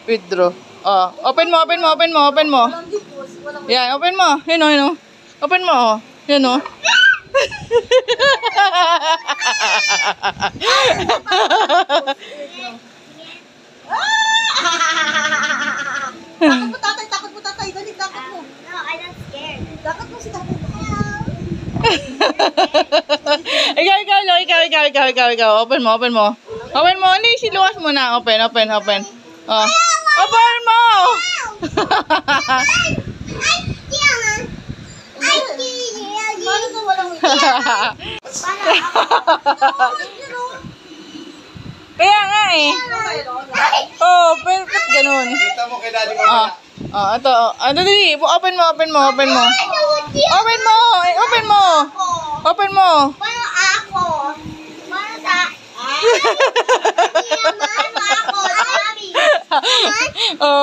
Withdraw. Oh, open mo. Yan, open mo. Yan o. Open mo, oh. Yan o. Takot mo tatay. Dali, takot mo. No, I'm not scared. Takot mo si tatay. Ikaw. Open mo. Hindi, siluwas mo na. Open. Oh. Open mo! Paano ka walang Kaya nga eh. Oh, pero ba't ganun? Kita mo kay daddy mo. Ito. Dali. Open mo. Paano ako? Paano sa... Paano ako? Sabi. Oh.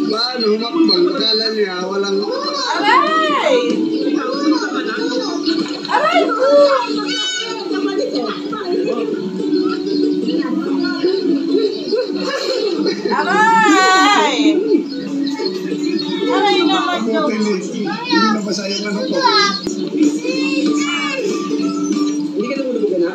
Paano humakbang? Akala niya walang... Aray! Aray ko! Aray! Aray naman daw. Hindi na basa yung ano ko. Hindi ka namulubog na?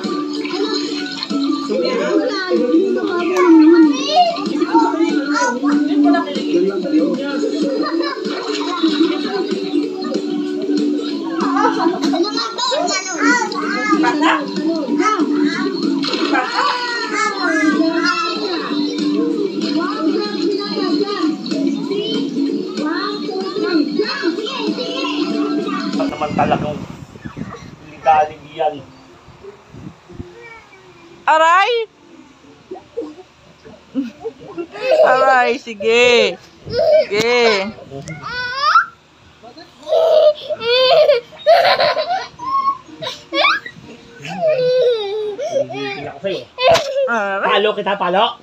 Naman talagang galing yan. Aray! Aray, sige. Sige. Hindi ako sa'yo. Aray. Palo kita, palo.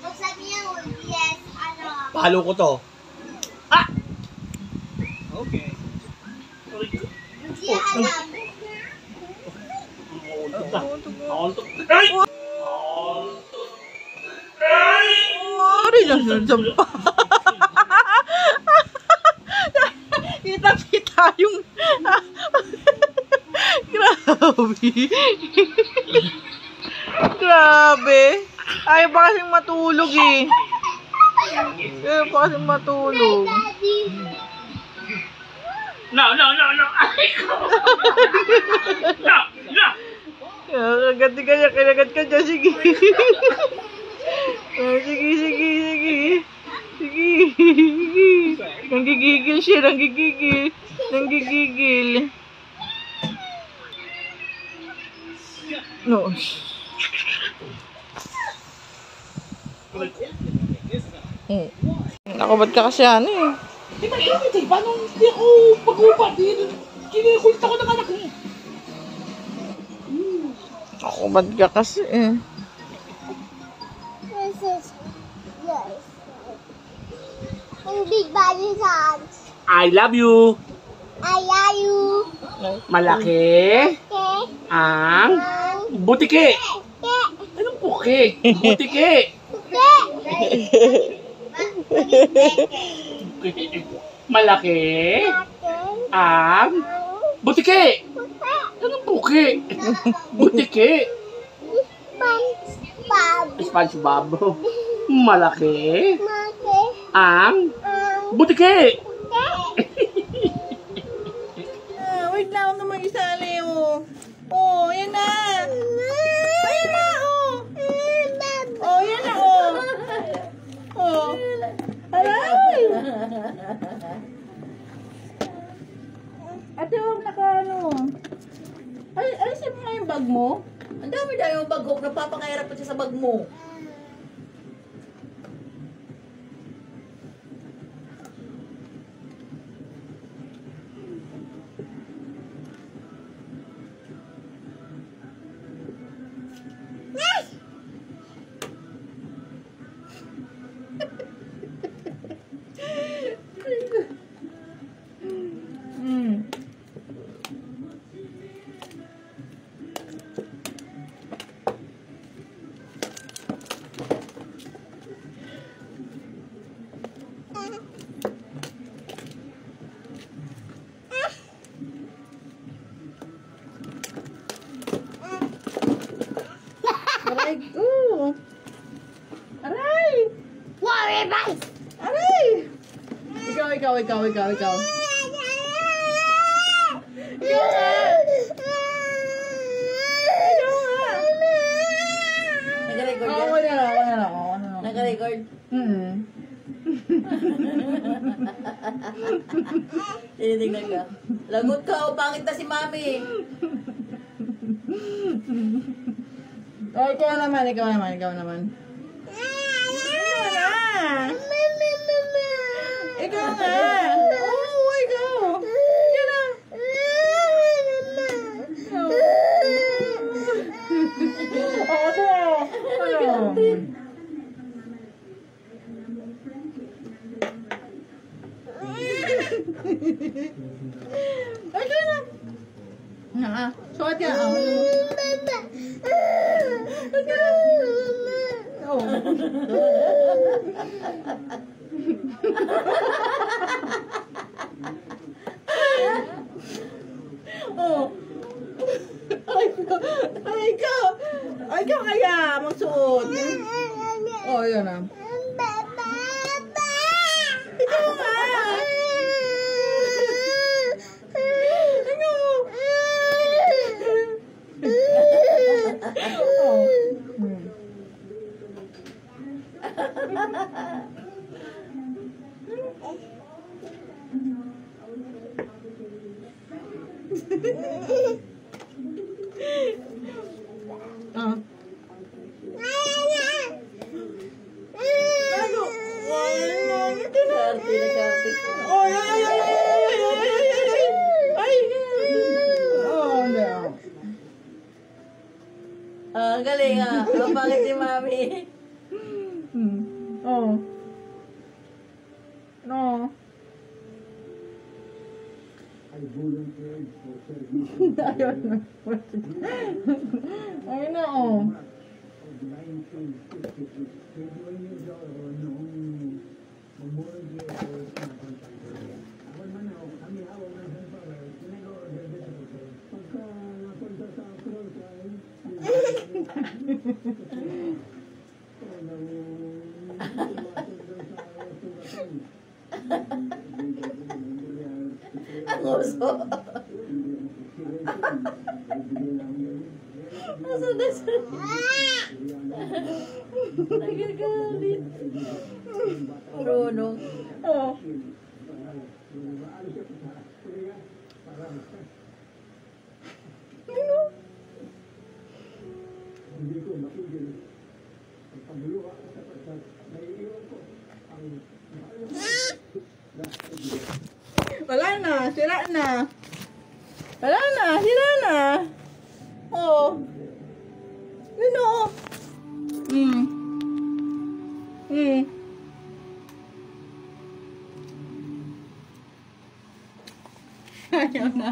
Pag sabi niya, yes, ano. Palo ko to. Ah! Okay. Hindi niya alam. Ay! Aray lang sa pa. Kita-kita yung... Grabe. Grabe. Ayaw pa kasing matulog eh. Ayaw pa kasing matulog. No! Ay ko! No! Kaya Kagatin ka niya, kinagat ka niya. Sige. Oh, sige. Sige. Nanggigigil siya, nanggigigil. No. Nakabad ka kasi ano eh. Di ba init eh? Paano hindi ako pag-upad? Kinikulta ko ng anak mo. Nakabad ka kasi eh. This is yes. And big body hands. I love you. I love you. Malaki Okay. ang butike. Anong puke? Butike. Malaki ang butike. Anong puke? Butike. SpongeBob. Malaki ang butike. Wait lang, huwag naman isali oh. Oh, yan na. Ayan na oh. Oh, yan na oh. Oh. Aray! Ate, huwag naka ano. Ay, alisin mo nga yung bag mo. Ang dami na yung bag ko. Napapakahirap pa siya sa bag mo. Aray ko. Aray! Worry about. Aray! Ikaw. Ikaw nga. Nag-record Oo, yan? ako na lang. Nag-record? Tinitignan ka. Lagot ka o pangit na si mami. Oh, ikaw naman. Ikaw na. Ikaw nga. Oh, ikaw. Yan na. Ako. Ikaw na. Nga. Suot ka. Oh. Oh. Ay, ikaw kaya magsuot. Oh, yun na. Ikaw nga. Oh. Karte. Oh, ay. Oh, no. Ang galing ah. Ang pangit ni mami. Oh. No. Ayaw na. Ay na, oh. Ang uso. Nasa. Nagagalit. Marunong. Oh. Wala na, sira na. Wala na, sira na. Oh. Yun o. Ayaw na.